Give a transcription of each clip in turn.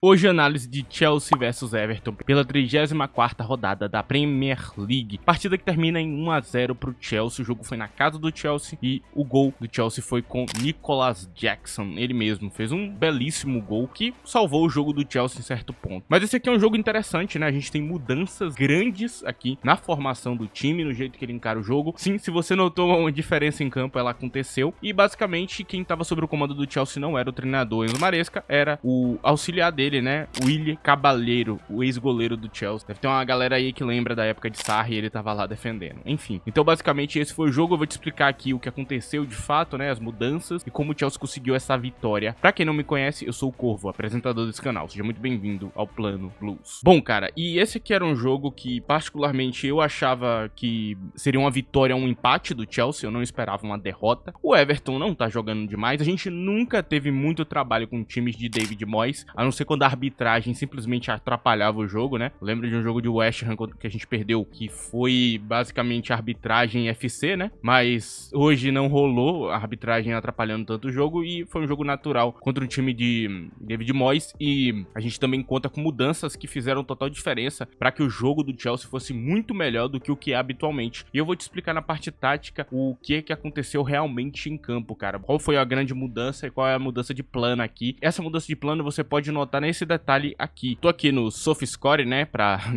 Hoje análise de Chelsea vs Everton pela 34ª rodada da Premier League. Partida que termina em 1 a 0 para o Chelsea. O jogo foi na casa do Chelsea e o gol do Chelsea foi com Nicolas Jackson. Ele mesmo fez um belíssimo gol que salvou o jogo do Chelsea em certo ponto. Mas esse aqui é um jogo interessante, né? A gente tem mudanças grandes aqui na formação do time, no jeito que ele encara o jogo. Sim, se você notou uma diferença em campo, ela aconteceu. E basicamente quem estava sob o comando do Chelsea não era o treinador Enzo Maresca, era o auxiliar dele, né? William Caballero, o ex-goleiro do Chelsea. Deve ter uma galera aí que lembra da época de Sarri e ele tava lá defendendo. Enfim, então basicamente esse foi o jogo. Eu vou te explicar aqui o que aconteceu de fato, né? As mudanças e como o Chelsea conseguiu essa vitória. Pra quem não me conhece, eu sou o Corvo, apresentador desse canal. Seja muito bem-vindo ao Plano Blues. Bom, cara, e esse aqui era um jogo que particularmente eu achava que seria uma vitória, um empate do Chelsea. Eu não esperava uma derrota. O Everton não tá jogando demais. A gente nunca teve muito trabalho com times de David Moyes, a não ser quando a arbitragem simplesmente atrapalhava o jogo, né? Eu lembro de um jogo de West Ham que a gente perdeu, que foi basicamente arbitragem FC, né? Mas hoje não rolou a arbitragem atrapalhando tanto o jogo e foi um jogo natural contra um time de David Moyes, e a gente também conta com mudanças que fizeram total diferença para que o jogo do Chelsea fosse muito melhor do que o que é habitualmente. E eu vou te explicar na parte tática o que aconteceu realmente em campo, cara. Qual foi a grande mudança e qual é a mudança de plano aqui. Essa mudança de plano você pode notar nesse detalhe aqui. Tô aqui no SofaScore, né,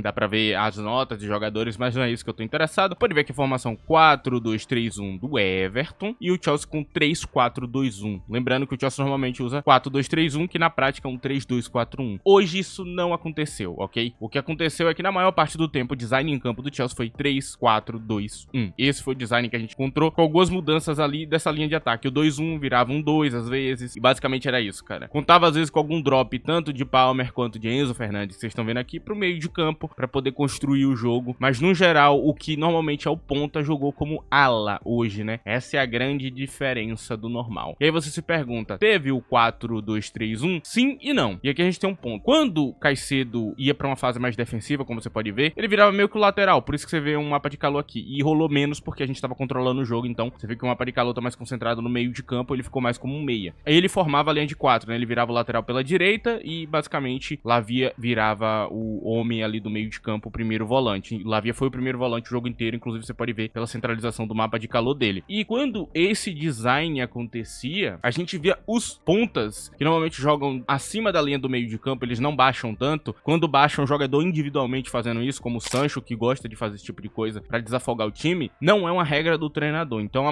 dá pra ver as notas de jogadores, mas não é isso que eu tô interessado. Pode ver que a formação 4-2-3-1 do Everton e o Chelsea com 3-4-2-1. Lembrando que o Chelsea normalmente usa 4-2-3-1, que na prática é um 3-2-4-1. Hoje isso não aconteceu, ok? O que aconteceu é que na maior parte do tempo o design em campo do Chelsea foi 3-4-2-1. Esse foi o design que a gente encontrou, com algumas mudanças ali dessa linha de ataque. O 2-1 virava um 2 às vezes, e basicamente era isso, cara. Contava às vezes com algum drop tanto de Palmer quanto de Enzo Fernandes, que vocês estão vendo aqui, pro meio de campo, para poder construir o jogo. Mas no geral, o que normalmente é o ponta jogou como ala hoje, né? Essa é a grande diferença do normal. E aí você se pergunta, teve o 4-2-3-1? Sim e não. E aqui a gente tem um ponto. Quando o Caicedo ia para uma fase mais defensiva, como você pode ver, ele virava meio que o lateral, por isso que você vê um mapa de calor aqui. E rolou menos porque a gente estava controlando o jogo, então você vê que o mapa de calor tá mais concentrado no meio de campo, ele ficou mais como um meia. Aí ele formava a linha de 4, né? Ele virava o lateral pela direita e basicamente Lavia virava o homem ali do meio de campo, o primeiro volante. Lavia foi o primeiro volante o jogo inteiro, inclusive você pode ver pela centralização do mapa de calor dele. E quando esse design acontecia, a gente via os pontas, que normalmente jogam acima da linha do meio de campo, eles não baixam tanto. Quando baixam, o jogador individualmente fazendo isso, como o Sancho, que gosta de fazer esse tipo de coisa para desafogar o time, não é uma regra do treinador. Então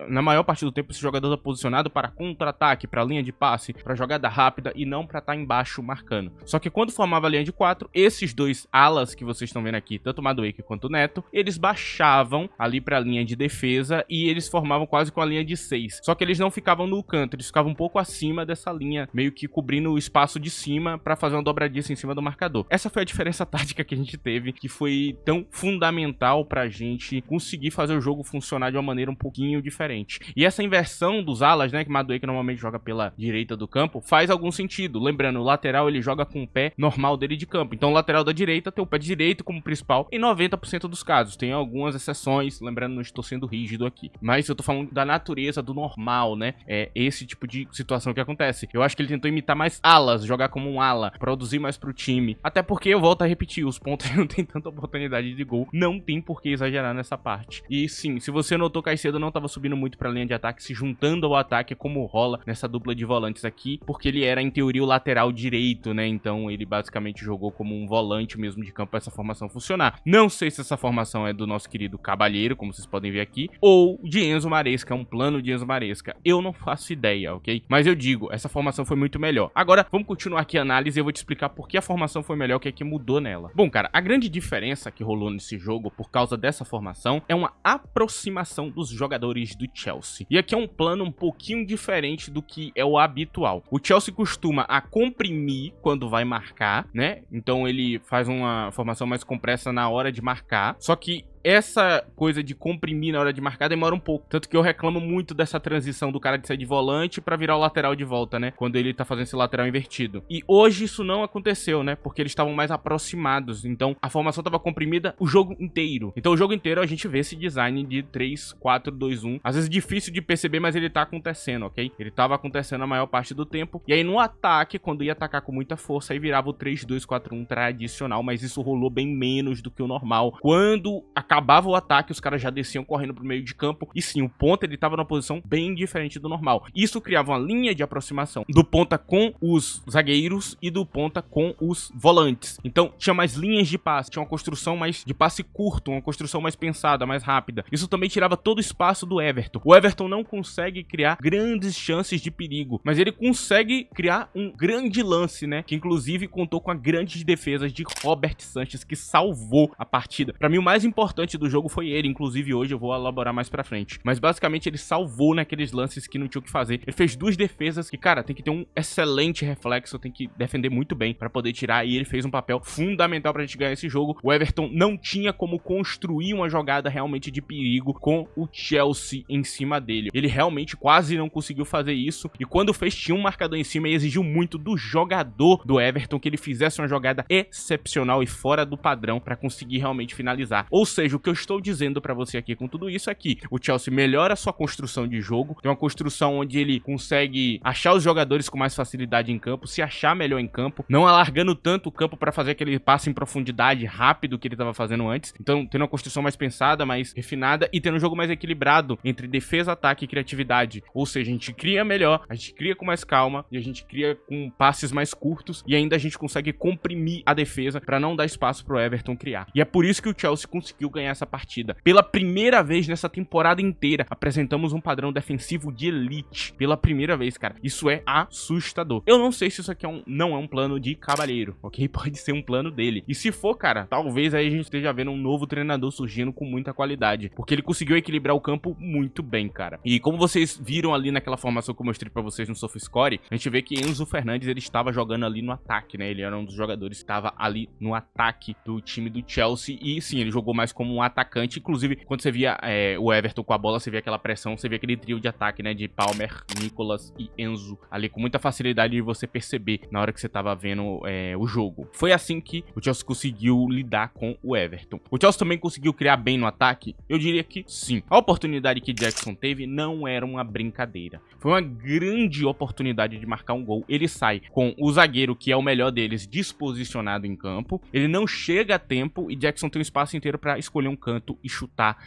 na maior parte do tempo esse jogador tá posicionado para contra-ataque, para linha de passe, para jogada rápida e não para estar embaixo marcando. Só que quando formava a linha de 4, esses dois alas que vocês estão vendo aqui, tanto o Madueke quanto o Neto, eles baixavam ali para a linha de defesa e eles formavam quase com a linha de 6. Só que eles não ficavam no canto, eles ficavam um pouco acima dessa linha, meio que cobrindo o espaço de cima para fazer uma dobradiça em cima do marcador. Essa foi a diferença tática que a gente teve, que foi tão fundamental pra gente conseguir fazer o jogo funcionar de uma maneira um pouquinho diferente. E essa inversão dos alas, né, que o Madueke normalmente joga pela direita do campo, faz algum sentido. Lembrando, o lateral ele joga com o pé normal dele de campo. Então o lateral da direita tem o pé direito como principal em 90% dos casos. Tem algumas exceções, lembrando, não estou sendo rígido aqui. Mas eu tô falando da natureza do normal, né? É esse tipo de situação que acontece. Eu acho que ele tentou imitar mais alas, jogar como um ala, produzir mais pro time. Até porque, eu volto a repetir, os pontos não tem tanta oportunidade de gol. Não tem por que exagerar nessa parte. E sim, se você notou, Caicedo não tava subindo muito pra linha de ataque, se juntando ao ataque como rola nessa dupla de volantes aqui, porque ele era, em teoria, o lateral direito, né? Então ele basicamente jogou como um volante mesmo de campo para essa formação funcionar. Não sei se essa formação é do nosso querido Caballero, como vocês podem ver aqui, ou de Enzo Maresca, um plano de Enzo Maresca. Eu não faço ideia, ok? Mas eu digo, essa formação foi muito melhor. Agora, vamos continuar aqui a análise e eu vou te explicar por que a formação foi melhor, o que é que mudou nela. Bom, cara, a grande diferença que rolou nesse jogo por causa dessa formação é uma aproximação dos jogadores do Chelsea. E aqui é um plano um pouquinho diferente do que é o habitual. O Chelsea costuma a comprimir quando vai marcar, né? Então ele faz uma formação mais compressa na hora de marcar. Só que essa coisa de comprimir na hora de marcar demora um pouco. Tanto que eu reclamo muito dessa transição do cara de sair de volante pra virar o lateral de volta, né? Quando ele tá fazendo esse lateral invertido. E hoje isso não aconteceu, né? Porque eles estavam mais aproximados. Então a formação tava comprimida o jogo inteiro. Então o jogo inteiro a gente vê esse design de 3-4-2-1. Às vezes difícil de perceber, mas ele tá acontecendo, ok? Ele tava acontecendo a maior parte do tempo. E aí no ataque, quando ia atacar com muita força, aí virava o 3-2-4-1 tradicional. Mas isso rolou bem menos do que o normal. Quando acabava o ataque, os caras já desciam correndo pro meio de campo. E sim, o ponta ele tava numa posição bem diferente do normal. Isso criava uma linha de aproximação do ponta com os zagueiros e do ponta com os volantes. Então tinha mais linhas de passe, tinha uma construção mais de passe curto, uma construção mais pensada, mais rápida. Isso também tirava todo o espaço do Everton. O Everton não consegue criar grandes chances de perigo, mas ele consegue criar um grande lance, né? Que inclusive contou com a grandes defesas de Robert Sanchez, que salvou a partida. Pra mim o mais importante do jogo foi ele, inclusive hoje eu vou elaborar mais pra frente. Mas basicamente ele salvou naqueles lances que não tinha o que fazer. Ele fez duas defesas que, cara, tem que ter um excelente reflexo, tem que defender muito bem pra poder tirar, e ele fez um papel fundamental pra gente ganhar esse jogo. O Everton não tinha como construir uma jogada realmente de perigo com o Chelsea em cima dele. Ele realmente quase não conseguiu fazer isso, e quando fez, tinha um marcador em cima e exigiu muito do jogador do Everton que ele fizesse uma jogada excepcional e fora do padrão pra conseguir realmente finalizar. Ou seja, o que eu estou dizendo pra você aqui com tudo isso é que o Chelsea melhora a sua construção de jogo, tem uma construção onde ele consegue achar os jogadores com mais facilidade em campo, se achar melhor em campo, não alargando tanto o campo pra fazer aquele passe em profundidade rápido que ele estava fazendo antes. Então, tendo uma construção mais pensada, mais refinada e tendo um jogo mais equilibrado entre defesa, ataque e criatividade. Ou seja, a gente cria melhor, a gente cria com mais calma e a gente cria com passes mais curtos e ainda a gente consegue comprimir a defesa pra não dar espaço pro Everton criar. E é por isso que o Chelsea conseguiu ganhar essa partida. Pela primeira vez nessa temporada inteira, apresentamos um padrão defensivo de elite. Pela primeira vez, cara. Isso é assustador. Eu não sei se isso aqui não é um plano de cavalheiro, ok? Pode ser um plano dele. E se for, cara, talvez aí a gente esteja vendo um novo treinador surgindo com muita qualidade. Porque ele conseguiu equilibrar o campo muito bem, cara. E como vocês viram ali naquela formação que eu mostrei pra vocês no SofaScore, a gente vê que Enzo Fernandes, ele estava jogando ali no ataque, né? Ele era um dos jogadores que estava ali no ataque do time do Chelsea. E sim, ele jogou mais como um atacante. Inclusive, quando você via o Everton com a bola, você via aquela pressão, você via aquele trio de ataque, né? De Palmer, Nicolas e Enzo. Ali com muita facilidade de você perceber na hora que você tava vendo o jogo. Foi assim que o Chelsea conseguiu lidar com o Everton. O Chelsea também conseguiu criar bem no ataque? Eu diria que sim. A oportunidade que Jackson teve não era uma brincadeira. Foi uma grande oportunidade de marcar um gol. Ele sai com o zagueiro, que é o melhor deles, disposicionado em campo. Ele não chega a tempo e Jackson tem um espaço inteiro pra escolher um canto e chutar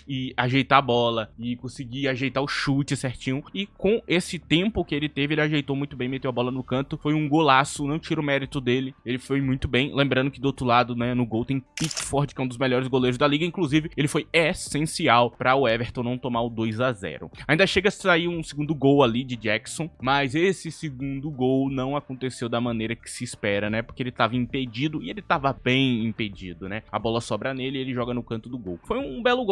e ajeitar a bola e conseguir ajeitar o chute certinho. E com esse tempo que ele teve, ele ajeitou muito bem, meteu a bola no canto. Foi um golaço, não tiro o mérito dele. Ele foi muito bem. Lembrando que do outro lado, né, no gol tem Pickford, que é um dos melhores goleiros da liga. Inclusive, ele foi essencial para o Everton não tomar o 2-0. Ainda chega a sair um segundo gol ali de Jackson, mas esse segundo gol não aconteceu da maneira que se espera, né? Porque ele estava impedido e ele estava bem impedido, né? A bola sobra nele e ele joga no canto do gol. Foi um belo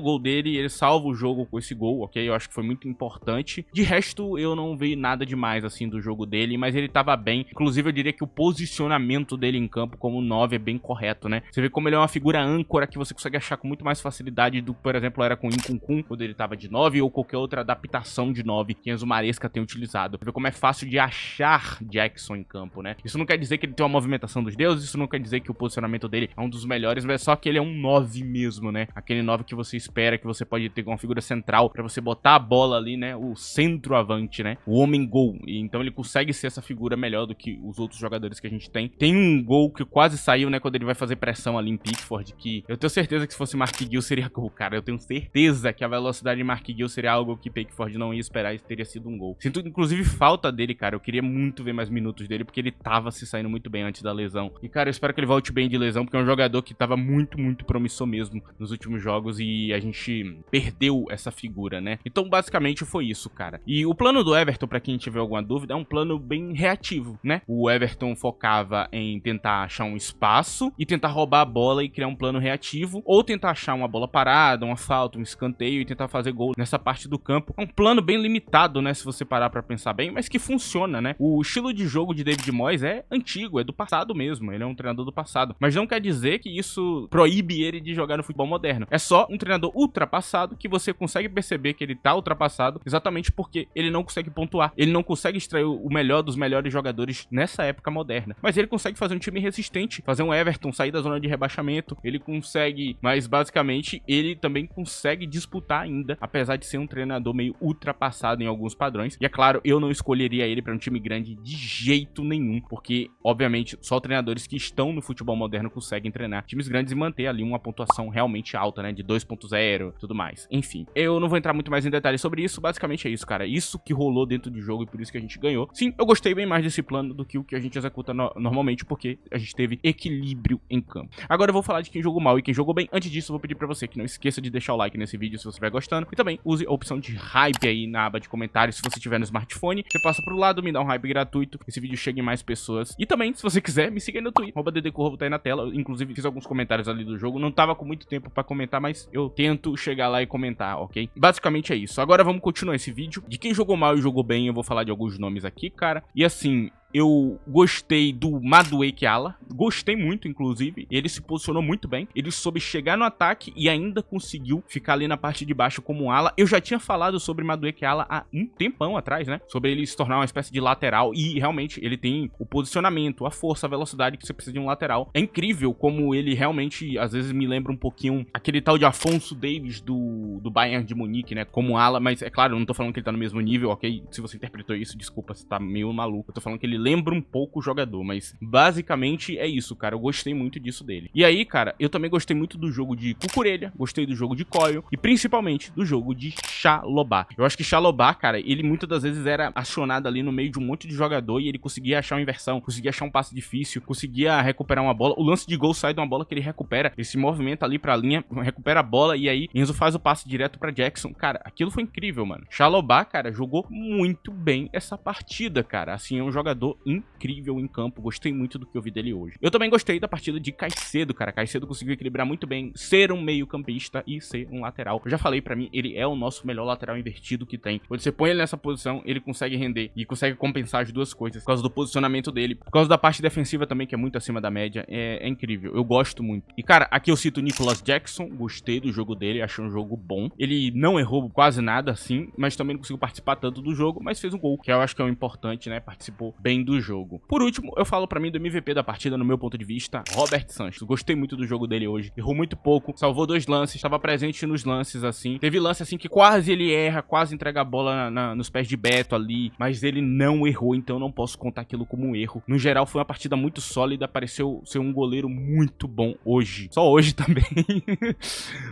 gol dele, ele salva o jogo com esse gol, ok? Eu acho que foi muito importante. De resto, eu não vi nada demais, assim, do jogo dele, mas ele tava bem. Inclusive, eu diria que o posicionamento dele em campo como 9 é bem correto, né? Você vê como ele é uma figura âncora que você consegue achar com muito mais facilidade do que, por exemplo, era com o Nkunku, quando ele tava de 9, ou qualquer outra adaptação de 9 que Enzo Maresca tem utilizado. Você vê como é fácil de achar Jackson em campo, né? Isso não quer dizer que ele tem uma movimentação dos deuses, isso não quer dizer que o posicionamento dele é um dos melhores, mas é só que ele é um 9 mesmo, né? Aquele 9 que você espera, que você pode ter com uma figura central pra você botar a bola ali, né? O centroavante, né? O homem-gol. E então ele consegue ser essa figura melhor do que os outros jogadores que a gente tem. Tem um gol que quase saiu, né? Quando ele vai fazer pressão ali em Pickford, que eu tenho certeza que se fosse Mark Gill seria gol, cara. Eu tenho certeza que a velocidade de Mark Gill seria algo que Pickford não ia esperar e teria sido um gol. Sinto, inclusive, falta dele, cara. Eu queria muito ver mais minutos dele, porque ele tava se saindo muito bem antes da lesão. E, cara, eu espero que ele volte bem de lesão, porque é um jogador que tava muito, muito promissor mesmo nos últimos jogos e a gente perdeu essa figura, né? Então, basicamente, foi isso, cara. E o plano do Everton, pra quem tiver alguma dúvida, é um plano bem reativo, né? O Everton focava em tentar achar um espaço e tentar roubar a bola e criar um plano reativo, ou tentar achar uma bola parada, uma falta, um escanteio e tentar fazer gol nessa parte do campo. É um plano bem limitado, né? Se você parar pra pensar bem, mas que funciona, né? O estilo de jogo de David Moyes é antigo, é do passado mesmo. Ele é um treinador do passado. Mas não quer dizer que isso proíbe dele de jogar no futebol moderno. É só um treinador ultrapassado que você consegue perceber que ele tá ultrapassado exatamente porque ele não consegue pontuar. Ele não consegue extrair o melhor dos melhores jogadores nessa época moderna. Mas ele consegue fazer um time resistente, fazer um Everton sair da zona de rebaixamento. Ele consegue, mas basicamente ele também consegue disputar ainda, apesar de ser um treinador meio ultrapassado em alguns padrões. E é claro, eu não escolheria ele para um time grande de jeito nenhum, porque obviamente só treinadores que estão no futebol moderno conseguem treinar times grandes e manter ali uma pontuação realmente alta, né, de 2.0 e tudo mais. Enfim, eu não vou entrar muito mais em detalhes sobre isso, basicamente é isso, cara. Isso que rolou dentro do jogo e por isso que a gente ganhou. Sim, eu gostei bem mais desse plano do que o que a gente executa normalmente, porque a gente teve equilíbrio em campo. Agora eu vou falar de quem jogou mal e quem jogou bem. Antes disso, eu vou pedir pra você que não esqueça de deixar o like nesse vídeo se você estiver gostando. E também use a opção de hype aí na aba de comentários se você tiver no smartphone. Você passa pro lado, me dá um hype gratuito, esse vídeo chegue em mais pessoas. E também, se você quiser, me siga aí no Twitter, @ddcorvo, tá aí na tela. Eu, inclusive, fiz alguns comentários ali do jogo. Não tava com muito tempo pra comentar, mas eu tento chegar lá e comentar, ok? Basicamente é isso. Agora vamos continuar esse vídeo. De quem jogou mal e jogou bem, eu vou falar de alguns nomes aqui, cara. E assim, eu gostei do Madueke Ala, gostei muito, inclusive, ele se posicionou muito bem, ele soube chegar no ataque e ainda conseguiu ficar ali na parte de baixo como ala. Eu já tinha falado sobre Madueke Ala há um tempão atrás, né, sobre ele se tornar uma espécie de lateral e realmente ele tem o posicionamento, a força, a velocidade que você precisa de um lateral. É incrível como ele realmente, às vezes me lembra um pouquinho aquele tal de Afonso Davies do Bayern de Munique, né, como ala, mas é claro, eu não tô falando que ele tá no mesmo nível, ok? Se você interpretou isso, desculpa, você tá meio maluco. Eu tô falando que ele lembra um pouco o jogador, mas basicamente é isso, cara. Eu gostei muito disso dele. E aí, cara, eu também gostei muito do jogo de Cucurella, gostei do jogo de Coil e principalmente do jogo de Chalobah. Eu acho que Chalobah, cara, ele muitas das vezes era acionado ali no meio de um monte de jogador e ele conseguia achar uma inversão, conseguia achar um passe difícil, conseguia recuperar uma bola. O lance de gol sai de uma bola que ele recupera, ele se movimenta ali pra linha, recupera a bola e aí Enzo faz o passe direto pra Jackson. Cara, aquilo foi incrível, mano. Chalobah, cara, jogou muito bem essa partida, cara. Assim, é um jogador incrível em campo, gostei muito do que eu vi dele hoje. Eu também gostei da partida de Caicedo, cara. Caicedo conseguiu equilibrar muito bem, ser um meio campista e ser um lateral. Eu já falei, pra mim, ele é o nosso melhor lateral invertido que tem. Quando você põe ele nessa posição, ele consegue render e consegue compensar as duas coisas, por causa do posicionamento dele, por causa da parte defensiva também, que é muito acima da média. É incrível, eu gosto muito. E cara, aqui eu cito o Nicolas Jackson, gostei do jogo dele, achei um jogo bom. Ele não errou quase nada, assim, mas também não conseguiu participar tanto do jogo, mas fez um gol, que eu acho que é o importante, né, participou bem do jogo. Por último, eu falo pra mim do MVP da partida, no meu ponto de vista, Robert Sanches. Gostei muito do jogo dele hoje, errou muito pouco, salvou 2 lances, estava presente nos lances, assim. Teve lance, assim, que quase ele erra, quase entrega a bola nos pés de Beto ali, mas ele não errou, então eu não posso contar aquilo como um erro. No geral, foi uma partida muito sólida, pareceu ser um goleiro muito bom hoje. Só hoje também,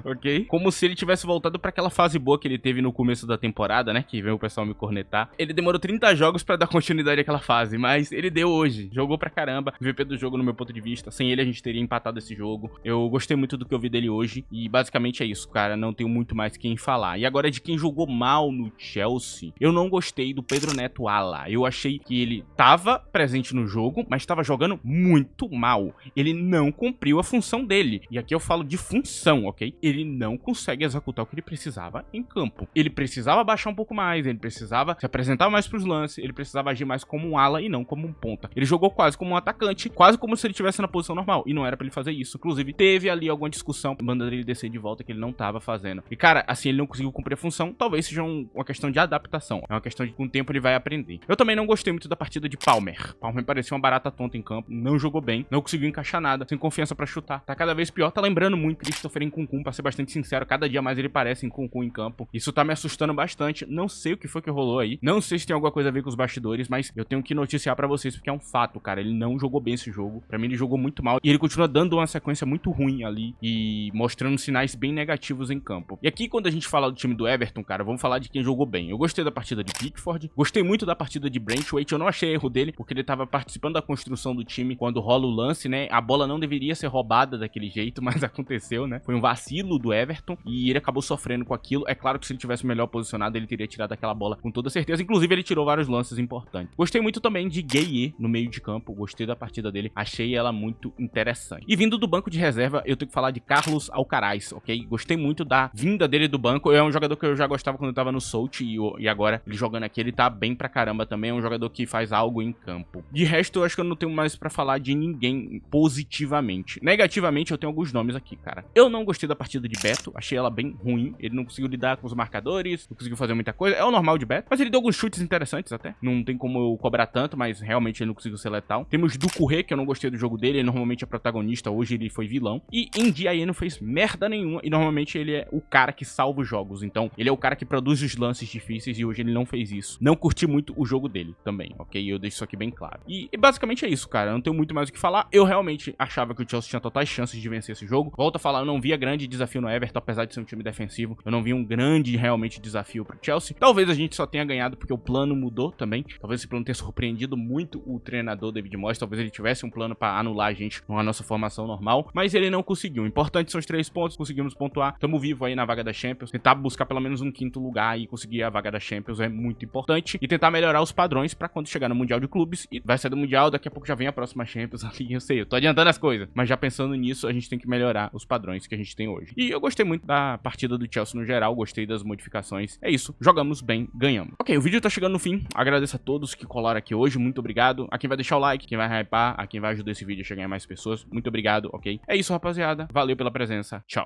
ok? Como se ele tivesse voltado pra aquela fase boa que ele teve no começo da temporada, né, que veio o pessoal me cornetar. Ele demorou 30 jogos pra dar continuidade àquela fase, mas ele deu hoje, jogou pra caramba, MVP do jogo no meu ponto de vista, sem ele a gente teria empatado esse jogo. Eu gostei muito do que eu vi dele hoje e basicamente é isso, cara, não tenho muito mais quem falar. E agora de quem jogou mal no Chelsea, eu não gostei do Pedro Neto Ala, eu achei que ele tava presente no jogo, mas tava jogando muito mal, ele não cumpriu a função dele, e aqui eu falo de função, ok? Ele não consegue executar o que ele precisava em campo, ele precisava baixar um pouco mais, ele precisava se apresentar mais pros lances, ele precisava agir mais como um ala e não como um ponta. Ele jogou quase como um atacante, quase como se ele estivesse na posição normal, e não era pra ele fazer isso. Inclusive, teve ali alguma discussão, mandando ele descer de volta, que ele não tava fazendo. E cara, assim, ele não conseguiu cumprir a função, talvez seja uma questão de adaptação, é uma questão de que com o tempo ele vai aprender. Eu também não gostei muito da partida de Palmer. Palmer parecia uma barata tonta em campo, não jogou bem, não conseguiu encaixar nada, sem confiança pra chutar. Tá cada vez pior, tá lembrando muito Christopher Nkunku, pra ser bastante sincero, cada dia mais ele parece Nkunku em campo. Isso tá me assustando bastante, não sei o que foi que rolou aí, não sei se tem alguma coisa a ver com os bastidores, mas eu tenho que noticiar pra vocês, porque é um fato, cara, ele não jogou bem esse jogo, pra mim ele jogou muito mal, e ele continua dando uma sequência muito ruim ali, e mostrando sinais bem negativos em campo. E aqui, quando a gente fala do time do Everton, cara, vamos falar de quem jogou bem. Eu gostei da partida de Pickford, gostei muito da partida de Branthwaite, eu não achei erro dele, porque ele tava participando da construção do time quando rola o lance, né, a bola não deveria ser roubada daquele jeito, mas aconteceu, né, foi um vacilo do Everton, e ele acabou sofrendo com aquilo. É claro que se ele tivesse melhor posicionado, ele teria tirado aquela bola com toda certeza, inclusive ele tirou vários lances importantes. Gostei muito também também de Gueye no meio de campo, gostei da partida dele, achei ela muito interessante. E vindo do banco de reserva, eu tenho que falar de Carlos Alcaraz, ok? Gostei muito da vinda dele do banco, é um jogador que eu já gostava quando eu tava no Soult e agora ele jogando aqui, ele tá bem pra caramba também, é um jogador que faz algo em campo. De resto, eu acho que eu não tenho mais pra falar de ninguém positivamente. Negativamente, eu tenho alguns nomes aqui, cara. Eu não gostei da partida de Beto, achei ela bem ruim, ele não conseguiu lidar com os marcadores, não conseguiu fazer muita coisa, é o normal de Beto, mas ele deu alguns chutes interessantes até, não tem como eu cobrar tanto, mas realmente ele não conseguiu ser letal. Temos Ducouré, que eu não gostei do jogo dele, ele normalmente é protagonista, hoje ele foi vilão. E Ndiaye não fez merda nenhuma, e normalmente ele é o cara que salva os jogos, então ele é o cara que produz os lances difíceis, e hoje ele não fez isso. Não curti muito o jogo dele também, ok? Eu deixo isso aqui bem claro. E basicamente é isso, cara, eu não tenho muito mais o que falar. Eu realmente achava que o Chelsea tinha totais chances de vencer esse jogo. Volto a falar, eu não via grande desafio no Everton, apesar de ser um time defensivo, eu não vi um grande realmente desafio pro Chelsea. Talvez a gente só tenha ganhado porque o plano mudou também, talvez esse plano tenha surpreendido muito o treinador David Moyes, talvez ele tivesse um plano pra anular a gente na nossa formação normal, mas ele não conseguiu. O importante são os 3 pontos, conseguimos pontuar, tamo vivo aí na vaga da Champions, tentar buscar pelo menos um 5º lugar e conseguir a vaga da Champions é muito importante, e tentar melhorar os padrões pra quando chegar no Mundial de Clubes, e vai sair do Mundial, daqui a pouco já vem a próxima Champions ali, eu sei, eu tô adiantando as coisas, mas já pensando nisso, a gente tem que melhorar os padrões que a gente tem hoje. E eu gostei muito da partida do Chelsea no geral, gostei das modificações, é isso, jogamos bem, ganhamos. Ok, o vídeo tá chegando no fim, agradeço a todos que colaram aqui hoje, muito obrigado, a quem vai deixar o like, quem vai hypar, a quem vai ajudar esse vídeo a chegar a mais pessoas, muito obrigado, ok? É isso, rapaziada, valeu pela presença, tchau.